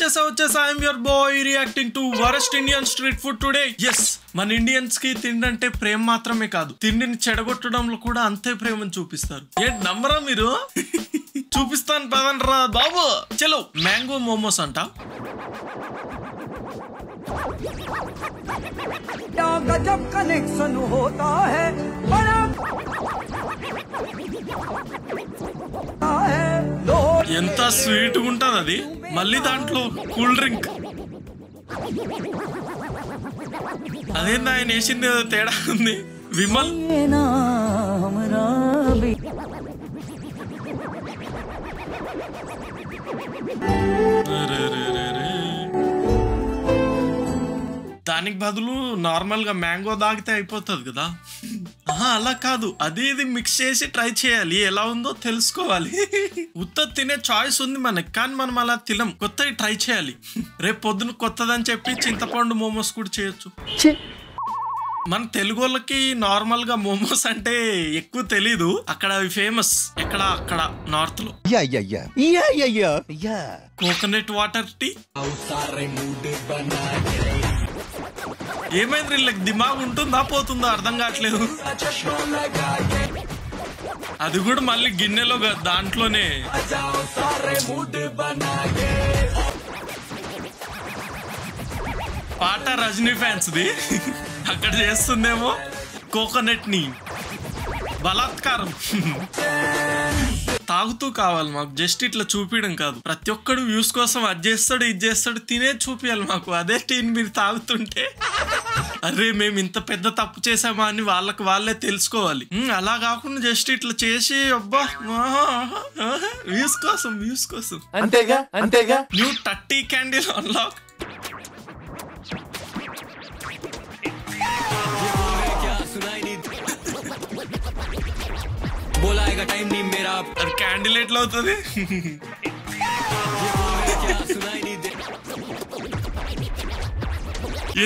వచ్చేసా I'm your boy reacting to worst Indian street food today. Yes, మన Indians కి తిండి అంటే ప్రేమ మాత్రమే కాదు, తిండిని చెడగొట్టడంలో కూడా అంతే ప్రేమను చూపిస్తారు. ఏంటి నమ్మరా మీరు? చూపిస్తాను పదండ్రా బాబు. చలో, మ్యాంగో మోమోస్ అంట. गजब कनेक्शन होता है बड़ा ఎంత స్వీట్ గా ఉంటది అది. మళ్ళీ దాంట్లో కూల్ డ్రింక్. అదేందా ఆయన వేసింది ఏదో తేడా ఉంది. విమల్ దానికి బదులు నార్మల్ గా మ్యాంగో తాగితే అయిపోతుంది కదా. అలా కాదు, అది ఇది మిక్స్ చేసి ట్రై చేయాలి. ఎలా ఉందో తెలుసుకోవాలి. ఉత్త తినే చాయిస్ ఉంది మనకి, కానీ మనం అలా తినం. కొత్తవి ట్రై చేయాలి. రేపు పొద్దున కొత్తదని చెప్పి చింతపండు మోమోస్ కూడా చేయొచ్చు. మన తెలుగు వాళ్ళకి నార్మల్ గా మోమోస్ అంటే ఎక్కువ తెలీదు. అక్కడ అవి ఫేమస్. అక్కడ నార్త్ లో కోకోనట్ వాటర్ టీ. ఏమైంది వీళ్ళకి? దిమాగ్ ఉంటుందా పోతుందా అర్థం కావట్లేదు. అది కూడా మళ్ళీ గిన్నెలో దాంట్లోనే. పాట రజనీ ఫ్యాన్స్ ది. అక్కడ చేస్తుందేమో కోకోనట్ ని బలాత్కారం. తాగుతూ కావాలి మాకు, జస్ట్ ఇట్లా చూపించడం కాదు. ప్రతి ఒక్కడు వ్యూస్ కోసం అది చేస్తాడు ఇది చేస్తాడు, తినే చూపించాలి మాకు. అదే టీని మీరు తాగుతుంటే అరే మేము ఇంత పెద్ద తప్పు చేసామా అని వాళ్ళే తెలుసుకోవాలి. అలా కాకుండా జస్ట్ ఇట్లా చేసి అబ్బా వ్యూస్ కోసం అంతేగా. New 30 candle unlock. క్యాండిల్ ఎట్లా అవుతుంది?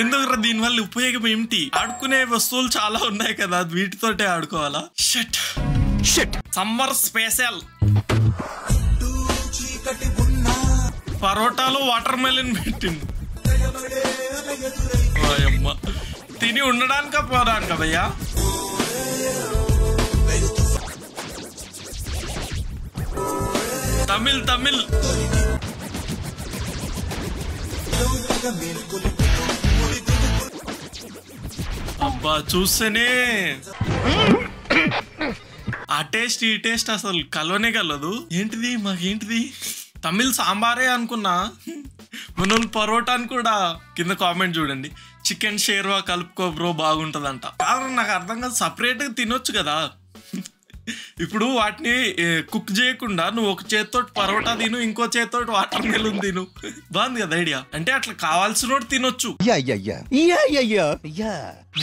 ఎందుకు దీనివల్ల ఉపయోగం ఏమిటి? ఆడుకునే వస్తువులు చాలా ఉన్నాయి కదా, వీటితోటే ఆడుకోవాలా? షట్ సమ్మర్ స్పెషల్ పరోటాలో వాటర్ మెలన్ పెట్టింది. తిని ఉండడానికా పోడానికా భయ్యా? తమిళ్ అబ్బా చూస్తేనే ఆ టేస్ట్ ఈ టేస్ట్ అసలు కలవనే కలదు. ఏంటిది తమిళ్ సాంబారే అనుకున్నా. మనం పరోటాని కూడా కింద కామెంట్ చూడండి. చికెన్ షేర్వా కలుపుకో బ్రో బాగుంటదంట. కారణం నాకు అర్థం కాదు, సపరేట్గా తినొచ్చు కదా. ఇప్పుడు వాటిని కుక్ చేయకుండా నువ్వు ఒక చేతితో పరోటా తిను, ఇంకో చేతితో వాటర్ మెలన్ తిను. బాగుంది కదా ఐడియా. అంటే అట్లా కావాల్సిన తినొచ్చు.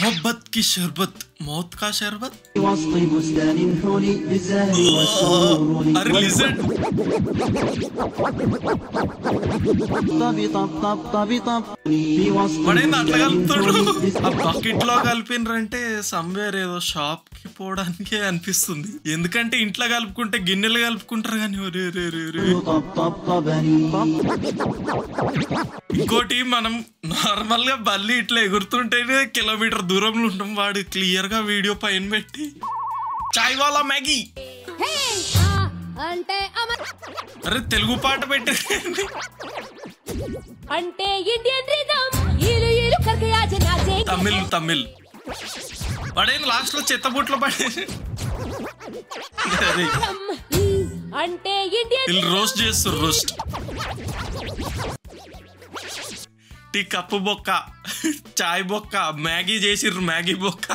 మొహబ్బత్ కి షర్బత్ మౌత్ కా షర్బత్. అరే లిజర్డ్ పడేంది అట్లా కలుపుతాడు. ఆ బకెట్ లో కలిపినరంటే సమ్వేర్ ఏదో షాప్ కి పోవడానికే అనిపిస్తుంది. ఎందుకంటే ఇంట్లో కలుపుకుంటే గిన్నెలు కలుపుకుంటారు కానీ. ఇంకోటి, మనం నార్మల్ గా బల్లి ఇట్లా ఎగురుతుంటేనే కిలోమీటర్ దూరంలో ఉంటాం. వాడు క్లియర్ గా వీడియో పైన పెట్టి చాయ్ వాలా మ్యాగీ అంటే అరే తెలుగు పాట పెట్టి అంటే ఇండియన్ రిథమ్ తమిళ్ పడేది. లాస్ట్ లో చెత్తబుట్లో పడేది. అంటే ఇండియన్ రోస్ట్ చేస్తారు. రోస్ట్ టీ కప్పు బొక్క, చాయ్ బొక్క, మ్యాగీ చేసిర్రు మ్యాగీ బొక్క.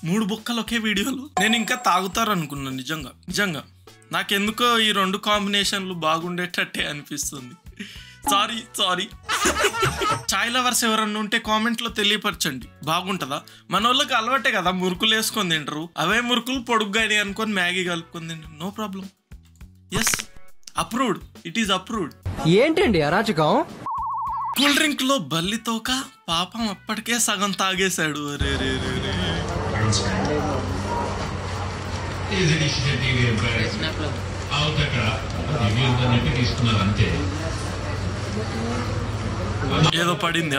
3 బొక్కలు ఒకే వీడియోలో. నేను ఇంకా తాగుతారు అనుకున్నాను. నిజంగా నాకెందుకో ఈ 2 కాంబినేషన్లు బాగుండేటట్టే అనిపిస్తుంది. సారీ. చాయ్ లవర్స్ ఎవరన్నా ఉంటే కామెంట్ లో తెలియపరచండి. బాగుంటదా? మన వాళ్ళకి అలవాటే కదా మురుకులు వేసుకొని తింటారు. అవే మురుకులు పొడుగ్గాని అనుకొని మ్యాగీ కలుపుకొని తింటారు. No problem. Yes, approved. It is approved. ఏంటండి అరాచకం? కూల్ డ్రింక్ లో బల్లితోక పాపం అప్పటికే సగం తాగేశాడు. ఏదో పడింది.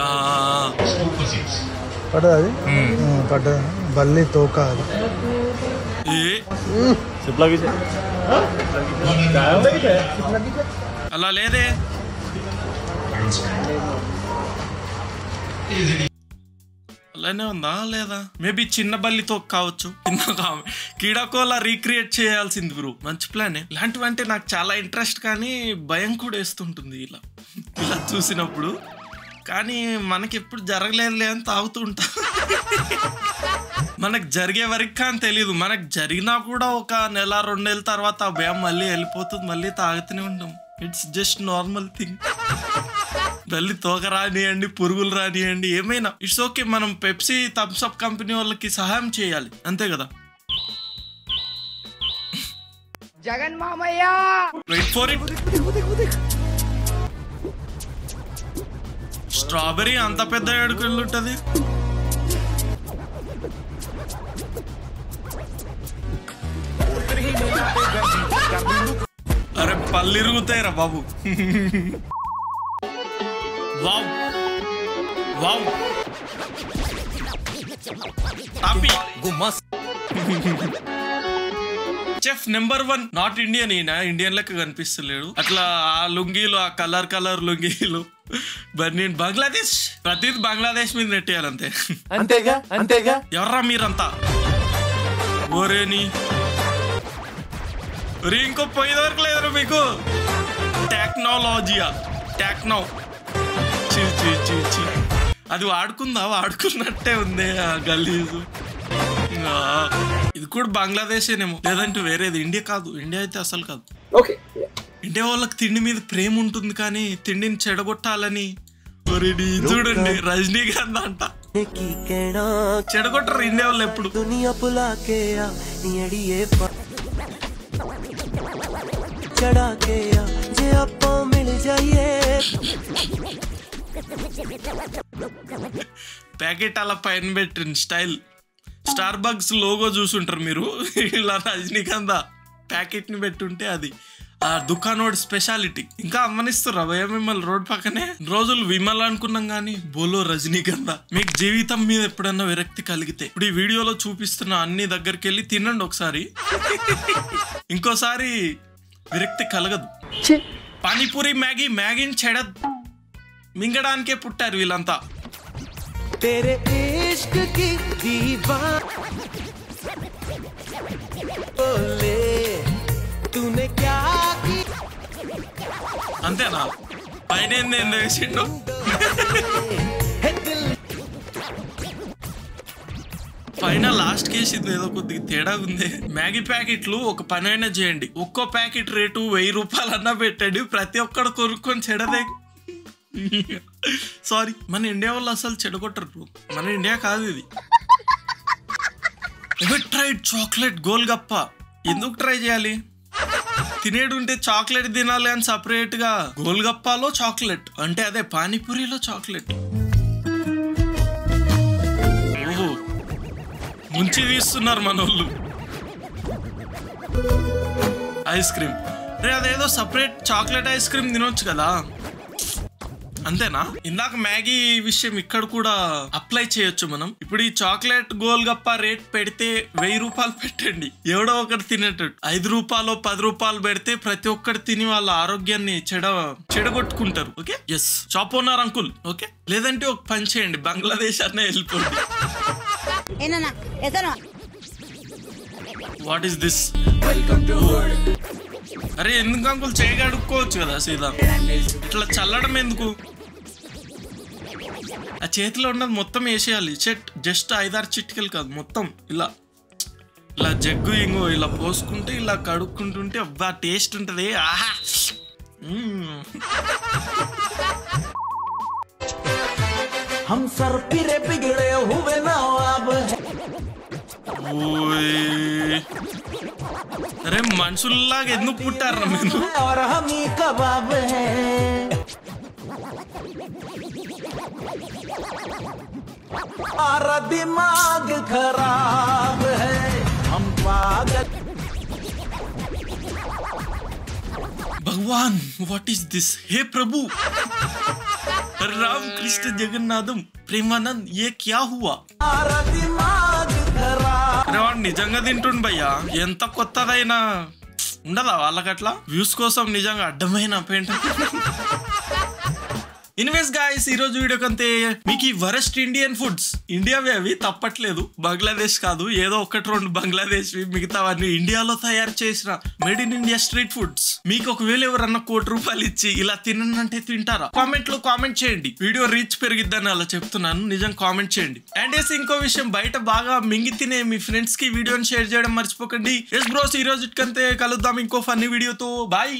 పడ్డది అది పడ్డది బల్లి తోక అది అలా లేదే. అలానే ఉందా లేదా? మేబీ చిన్న బల్లితో కావచ్చు. కీడాకోలా రీక్రియేట్ చేయాల్సింది బ్రో. మంచి ప్లానే. ఇలాంటివంటే నాకు చాలా ఇంట్రెస్ట్, కానీ భయం కూడా వేస్తుంటుంది ఇలా చూసినప్పుడు. కానీ మనకి ఎప్పుడు జరగలేదులే అని తాగుతూ ఉంటా. మనకు జరిగే వరకు కానీ తెలీదు. మనకు జరిగినా కూడా ఒక నెల 2 నెలల తర్వాత ఆ భయం మళ్ళీ వెళ్ళిపోతుంది, మళ్ళీ తాగుతూనే ఉంటాం. It's just normal thing. బల్లి తోక రానియండి, పురుగులు రానియండి, ఏమైనా ఇట్స్ ఓకే. మనం పెప్సీ థమ్స్అప్ కంపెనీ వాళ్ళకి సహాయం చేయాలి, అంతే కదా. జగన్ మామయ్య వెయిట్ ఫర్ ఇట్. స్ట్రాబెరీ అంత పెద్ద ఏడుకెళ్ళి ఉంటుంది. అరే పళ్ళు ఇరుగుతాయిరా బాబు. Wow wow chef number 1 not Indian. ఈయన ఇండియన్ లెక్క కనిపిస్తలేడు. అట్లా ఆ లుంగీలు, ఆ కలర్ లుంగీలు. బన్నీన్ బంగ్లాదేశ్, ప్రతిదీ బంగ్లాదేశ్ మీద నెట్టేయాలంతే. అంతేగా ఎవర్రా మీరంతా? ఓరేని ఇంకో పోయి దొరకలేదురా మీకు. టెక్నాలజీయా టెక్నో అది వాడుకున్నట్టే ఉంది ఆ గలీజు. ఇది కూడా బంగ్లాదేశేనేమో, లేదంటే వేరేది. ఇండియా కాదు. ఇండియా అయితే అసలు కాదు. ఇండియా వాళ్ళకి తిండి మీద ప్రేమ ఉంటుంది, కానీ తిండిని చెడగొట్టాలని చూడండి. రజనీకాంత్ అంట చెడగొట్టరు ఇండియా వాళ్ళు ఎప్పుడు. ప్యాకెట్ అలా పైన పెట్టిన స్టైల్. స్టార్ బక్స్ లోగో చూసుంటారు మీరు. ఇలా రజనీకాంత్ ప్యాకెట్ ని పెట్టుంటే అది ఆ దుకాణోడి స్పెషాలిటీ. ఇంకా అమ్మనిస్తారు అవే మిమ్మల్ని రోడ్ పక్కనే. రోజులు విమల్ అనుకున్నాం కానీ బోలో రజనీకాంత్. మీకు జీవితం మీద ఎప్పుడన్నా విరక్తి కలిగితే ఇప్పుడు ఈ వీడియోలో చూపిస్తున్న అన్ని దగ్గరికి వెళ్ళి తినండి ఒకసారి. ఇంకోసారి విరక్తి కలగదు. పానీపూరి, మ్యాగీని చెడదు, మింగడానికే పుట్టారు వీళ్ళంతా. అంతేనా? పైన వేసిండు. పైన లాస్ట్ కేసింది ఏదో కొద్దిగా తేడా ఉంది. మ్యాగీ ప్యాకెట్లు ఒక పనైనా చేయండి. ఒక్కో ప్యాకెట్ రేటు 1000 రూపాయలన్నా పెట్టండి. ప్రతి ఒక్కడు కొనుక్కొని చెడదే. సారీ, మన ఇండియా వాళ్ళు అసలు చెడగొట్టరు. మన ఇండియా కాదు ఇది. ఎవరు ట్రై చాక్లెట్ గోల్గప్ప? ఎందుకు ట్రై చేయాలి? తినేడు ఉంటే చాక్లెట్ తినాలి అని సపరేట్ గా. గోల్గప్పాలో చాక్లెట్ అంటే అదే పానీపూరిలో చాక్లెట్. ఓహో, ముంచి తీస్తున్నారు మన వాళ్ళు. ఐస్ క్రీమ్ రే, అదేదో సపరేట్ చాక్లెట్ ఐస్ క్రీమ్ తినొచ్చు కదా. అంతేనా? ఇందాక మ్యాగీ విషయం ఇక్కడ కూడా అప్లై చేయొచ్చు మనం. ఇప్పుడు ఈ చాక్లెట్ గోల్గప్ప రేట్ పెడితే 1000 రూపాయలు పెట్టండి, ఎవడో ఒకటి తినేటట్టు. 5 రూపాయలు 10 రూపాయలు పెడితే ప్రతి ఒక్కటి తిని వాళ్ళ ఆరోగ్యాన్ని చెడగొట్టుకుంటారు. Okay, yes shop owner uncle. Okay, లేదంటే ఒక పని చేయండి, బంగ్లాదేశ్ అనే వెళ్ళిపోండి. What is this? అరే ఎందుకు అంకుల్? చేయగడుక్కోవచ్చు కదా సీదా. ఇట్లా చల్లడం ఎందుకు? ఆ చేతిలో ఉన్నది మొత్తం వేసేయాలి. జస్ట్ 5-6 చిటికలు కాదు, మొత్తం ఇలా జగ్గు ఇంగో ఇలా పోసుకుంటే ఇలా కడుక్కుంటుంటే అబ్బా టేస్ట్ ఉంటది. ఆహా, అరే మనుషుల్లాగా ఎందుకు పుట్టారు మీరు? दिमाग खराब है हम पागल। భగవాన్ వాట్ ఈస్ దిస్? హే ప్రభు రామ్ కృష్ణ జగన్నాథం ప్రేమానంద్ ఏ క్యా హువా? వాడు నిజంగా తింటుండు భయ్యా. ఎంత కొత్తదైనా ఉండదా వాళ్ళకట్లా వ్యూస్ కోసం నిజంగా అడ్డమైన పెయింట్. ఇన్వేస్ గాయస్, ఈ రోజు వీడియో కంతే. మీకు ఈ వరస్ట్ ఇండియన్ ఫుడ్స్ ఇండియావే, అవి తప్పట్లేదు, బంగ్లాదేశ్ కాదు, ఏదో ఒకటి రెండు బంగ్లాదేశ్, మిగతావన్నీ ఇండియాలో తయారు చేసిన made in India street foods. మీకు ఒకవేళ ఎవరన్నా ₹1,00,00,000 ఇచ్చి ఇలా తినంటే తింటారా? కామెంట్ లో కామెంట్ చేయండి. వీడియో రీచ్ పెరిగిద్దని అలా చెప్తున్నాను, నిజం కామెంట్ చేయండి. అండ్ ఎస్, ఇంకో విషయం, బయట బాగా మింగి తినే మీ ఫ్రెండ్స్ కి వీడియోని షేర్ చేయడం మర్చిపోకండి. ఎస్ బ్రోస్, ఈ రోజు కంతే. కలుద్దాం ఇంకో ఫన్నీ వీడియోతో. బాయ్.